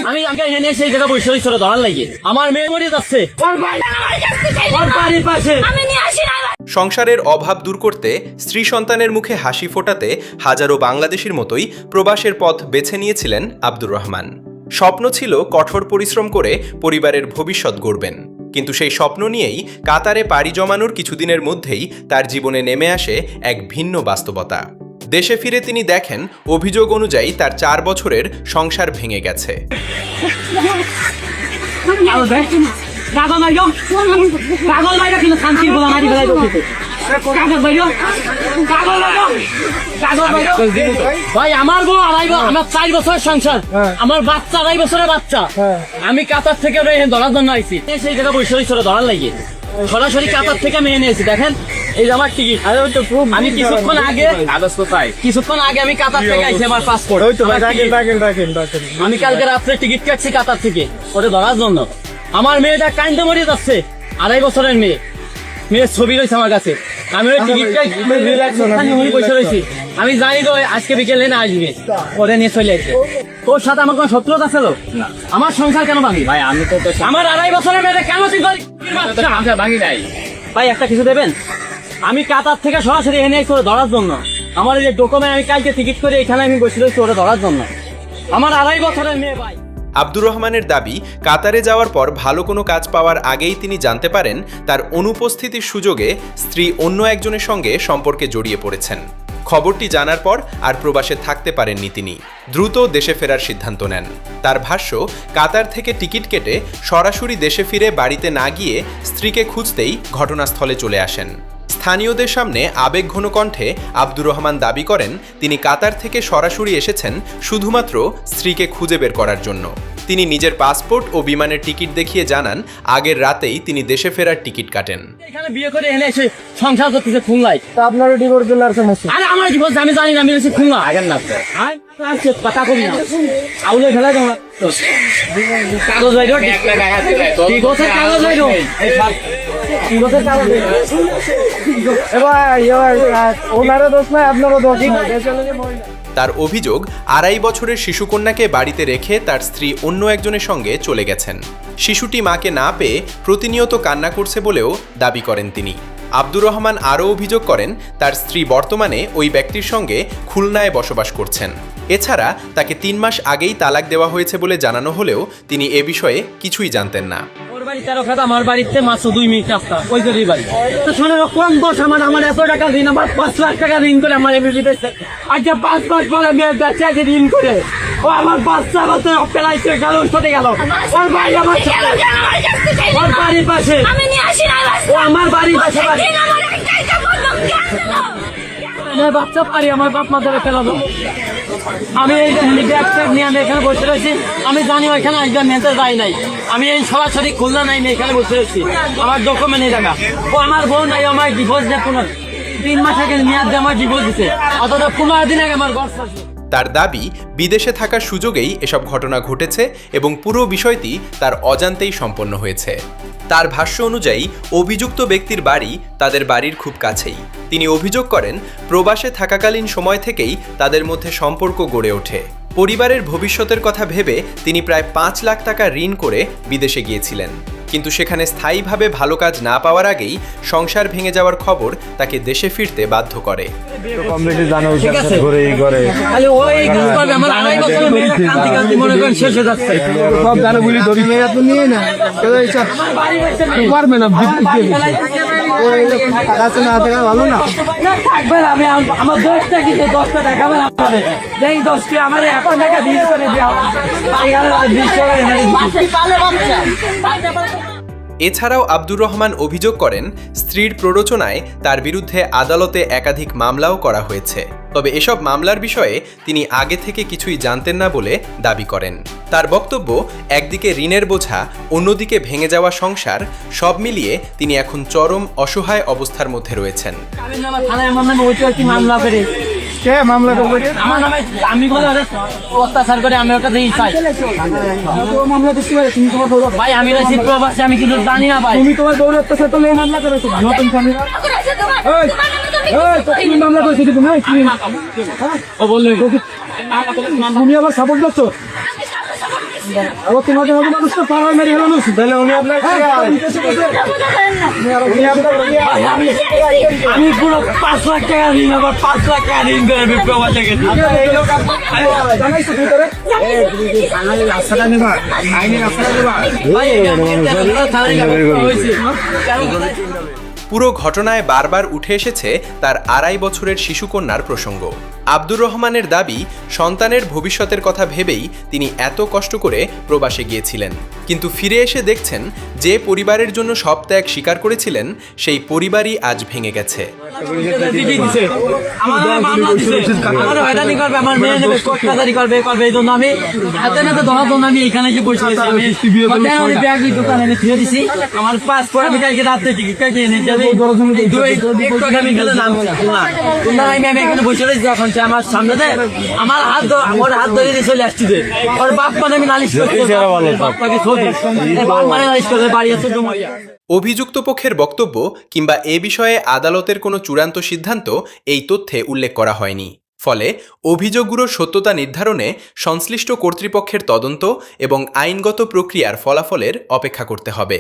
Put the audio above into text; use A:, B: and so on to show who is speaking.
A: আমি এখানে সেই জায়গা বসে ছোট ধরার লাগে আমার মেয়ে মরে যাচ্ছে
B: সংসারের অভাব দূর করতে স্ত্রী সন্তানের মুখে হাসি ফোটাতে হাজারো বাংলাদেশির মতোই প্রবাসের পথ বেছে নিয়েছিলেন আব্দুর রহমান। স্বপ্ন ছিল কঠোর পরিশ্রম করে পরিবারের ভবিষ্যৎ গড়বেন, কিন্তু সেই স্বপ্ন নিয়েই কাতারে পাড়ি জমানোর কিছুদিনের মধ্যেই তার জীবনে নেমে আসে এক ভিন্ন বাস্তবতা। দেশে ফিরে তিনি দেখেন অভিযোগ অনুযায়ী তার 4 বছরের সংসার ভেঙে গেছে।
A: ভাই আমার বউ আমার 4 বছরের সংসার, আমার বাচ্চা 2.5 বছরের বাচ্চা। আমি কাতার থেকে ধরার জন্য আইছি, সেই জায়গা বসে ছোট ধরার লাগে সরাসরি কাতার থেকে মেয়ে নিয়েছি। দেখেন এই যে আমার টিকিট, আমি কিছুক্ষণ আগে আমি কাতার থেকে আইছি, আমার পাসপোর্ট। আমি কালকে রাত্রে টিকিট কাটছি কাতার থেকে ওটা ধরার জন্য। আমার মেয়েটা কাইন্দে মরে যাচ্ছে, 2.5 বছরের মেয়ের ছবি রয়েছে আমার কাছে। আমি ওই টিকিটটা বসে রয়েছি, আমি জানি তো আজকে বিকেলে না আসবে, ওরে নিয়ে চলে আসবে। তোর সাথে আমার কোনো শত্রুতা ছিল? আমার সংসার কেন ভাঙি? ভাই আমি তো আমার 2.5 বছরের মেয়েটা কেন ভাঙি নাই? ভাই একটা কিছু দেবেন? আমি কাতার থেকে সরাসরি এনে করে ধরার জন্য, আমার এই যে ডকুমেন্ট আমি কালকে টিকিট করে এখানে আমি বসে রয়েছি ওরা ধরার জন্য। আমার 2.5 বছরের মেয়ে। ভাই
B: আব্দুর রহমানের দাবি, কাতারে যাওয়ার পর ভালো কোনো কাজ পাওয়ার আগেই তিনি জানতে পারেন তার অনুপস্থিতির সুযোগে স্ত্রী অন্য একজনের সঙ্গে সম্পর্কে জড়িয়ে পড়েছেন। খবরটি জানার পর আর প্রবাসে থাকতে পারেননি তিনি, দ্রুত দেশে ফেরার সিদ্ধান্ত নেন। তার ভাষ্য, কাতার থেকে টিকিট কেটে সরাসরি দেশে ফিরে বাড়িতে না গিয়ে স্ত্রীকে খুঁজতেই ঘটনাস্থলে চলে আসেন। স্থানীয়দের সামনে আবেগঘন কণ্ঠে আব্দুর রহমান দাবি করেন তিনি কাতার থেকে সরাসরি এসেছেন শুধুমাত্র স্ত্রীকে খুঁজে বের করার জন্য। তিনি নিজের পাসপোর্ট ও বিমানের টিকিট দেখিয়ে জানান আগের রাতেই তিনি দেশে ফেরার টিকিট কাটেন।
A: এখানে বিয়ে করে এনে এসে সংসার করতেছে খুলনায়।
C: তা আপনারও ডিভোর্স দিল আর সমস্যা?
A: আরে আমার ডিভোর্স আমি জানি না, আমি এসে খুলনা আগের না কথা কবি না আউলে ফেলা তোমার কাগজ বাইর ডিভোর্সের কাগজ বাইর ডিভোর্সের কাগজ
C: ওনারও দোষ নয় আপনারও দোষ।
B: তার অভিযোগ, 2.5 বছরের শিশুকন্যাকে বাড়িতে রেখে তার স্ত্রী অন্য একজনের সঙ্গে চলে গেছেন। শিশুটি মাকে না পেয়ে প্রতিনিয়ত কান্না করছে বলেও দাবি করেন তিনি। আব্দুর রহমান আরও অভিযোগ করেন তার স্ত্রী বর্তমানে ওই ব্যক্তির সঙ্গে খুলনায় বসবাস করছেন। এছাড়া তাকে 3 মাস আগেই তালাক দেওয়া হয়েছে বলে জানানো হলেও তিনি এ বিষয়ে কিছুই জানতেন না।
A: আমার বাড়িতে মাত্র 2 মিনিট রাস্তা, ওই যে বাড়ি কম বস। আমার এত টাকা ঋণ, আমার 5 লাখ টাকা ঋণ করে আমার আজকে 5 মাস পরে মেয়ে বেঁচে আছে ঋণ করে। ও আমার বাচ্চা বাচ্চা পেলাইছে গেল, সরে গেল। ওর বাড়ি আমার ওর বাড়ির পাশে, ও আমার বাড়ির পাশে বাচ্চা পারি আমার বাপ মা ধরে ফেলাবো। আমি এখানে বসে রয়েছি, আমি জানি ওইখানে একবার মেতে যাই নাই, আমি এই সরাসরি খুলনা নাই এখানে বসে রয়েছি। আমার ডকুমেন্ট এই টাকা, ও আমার বোন নাই, আমার ডিভোর্স দেয় 3 মাস আগে মেয়াদ দিয়ে আমার ডিভোর্স দিচ্ছে, অথচ 15 দিন আগে আমার ঘর ছাড়ছে।
B: তার দাবি, বিদেশে থাকার সুযোগেই এসব ঘটনা ঘটেছে এবং পুরো বিষয়টি তার অজান্তেই সম্পন্ন হয়েছে। তার ভাষ্য অনুযায়ী অভিযুক্ত ব্যক্তির বাড়ি তাদের বাড়ির খুব কাছেই। তিনি অভিযোগ করেন প্রবাসে থাকাকালীন সময় থেকেই তাদের মধ্যে সম্পর্ক গড়ে ওঠে। পরিবারের ভবিষ্যতের কথা ভেবে তিনি প্রায় 5 লাখ টাকা ঋণ করে বিদেশে গিয়েছিলেন, কিন্তু সেখানে স্থায়ীভাবে ভালো কাজ না পাওয়ার আগেই সংসার ভেঙে যাওয়ার খবর তাকে দেশে ফিরতে বাধ্য করে।
C: ভালো না
A: আমি আমার 10টা কিন্তু 10টা দেখাবেন আপনাদের, যেই 10টি আমার এখন টাকা 20 করে দেওয়া।
B: এছাড়াও আব্দুর রহমান অভিযোগ করেন স্ত্রীর প্ররোচনায় তার বিরুদ্ধে আদালতে একাধিক মামলাও করা হয়েছে, তবে এসব মামলার বিষয়ে তিনি আগে থেকে কিছুই জানতেন না বলে দাবি করেন। তার বক্তব্য, একদিকে ঋণের বোঝা, অন্যদিকে ভেঙে যাওয়া সংসার, সব মিলিয়ে তিনি এখন চরম অসহায় অবস্থার মধ্যে রয়েছেন।
A: আমি অত্যাচার করে আমি ওটা দিয়ে চাই ভাই, আমি আমি কিন্তু জানি না ভাই।
C: তুমি তোমার বউর অত্যাচার তো মামলা করেছো নতুন স্বামীরা। তুমি মামলা করেছো কি তুমি
A: ও বললে
C: তুমি আবার সাপোর্ট করছো আবার তোমাদের মতো মানুষ তো পাড়ায় মেরে হলো তাহলে উনি আপনার
A: আমি পুরো 5 লাখ টাকা ঋণ আবার 5 লাখ টাকা ঋণ করে আমি প্রবাসে গেছি
C: রাস্তাটা নেবা আইনের রাস্তাটা নেবা
B: পুরো ঘটনায় বারবার উঠে এসেছে তার 2.5 বছরের শিশুকন্যার প্রসঙ্গ। আব্দুর রহমানের দাবি, সন্তানের ভবিষ্যতের কথা ভেবেই তিনি এত কষ্ট করে প্রবাসে গিয়েছিলেন, কিন্তু ফিরে এসে দেখছেন যে পরিবারের জন্য সব ত্যাগ স্বীকার করেছিলেন সেই পরিবারই আজ ভেঙে গেছে।
A: আমি এখানে এসে বসে আছি। আমি ব্যাগ দোকানে এনে ফিরে দিছি। আমার পাসপোর্ট আমি কালকে রাত্রে টিকিট কেটে এনে যাবে। আমি এখানে বসে রয়েছি। এখন সে আমার সামনে দেয়, আমার হাত ধরে দিয়ে চলে আসছি। ওর বাপ মানে আমি নালিশ করতে নালিশ করতে বাড়ি আছে জমাইয়া।
B: অভিযুক্ত পক্ষের বক্তব্য কিংবা এ বিষয়ে আদালতের কোনো চূড়ান্ত সিদ্ধান্ত এই তথ্যে উল্লেখ করা হয়নি। ফলে অভিযোগগুলোর সত্যতা নির্ধারণে সংশ্লিষ্ট কর্তৃপক্ষের তদন্ত এবং আইনগত প্রক্রিয়ার ফলাফলের অপেক্ষা করতে হবে।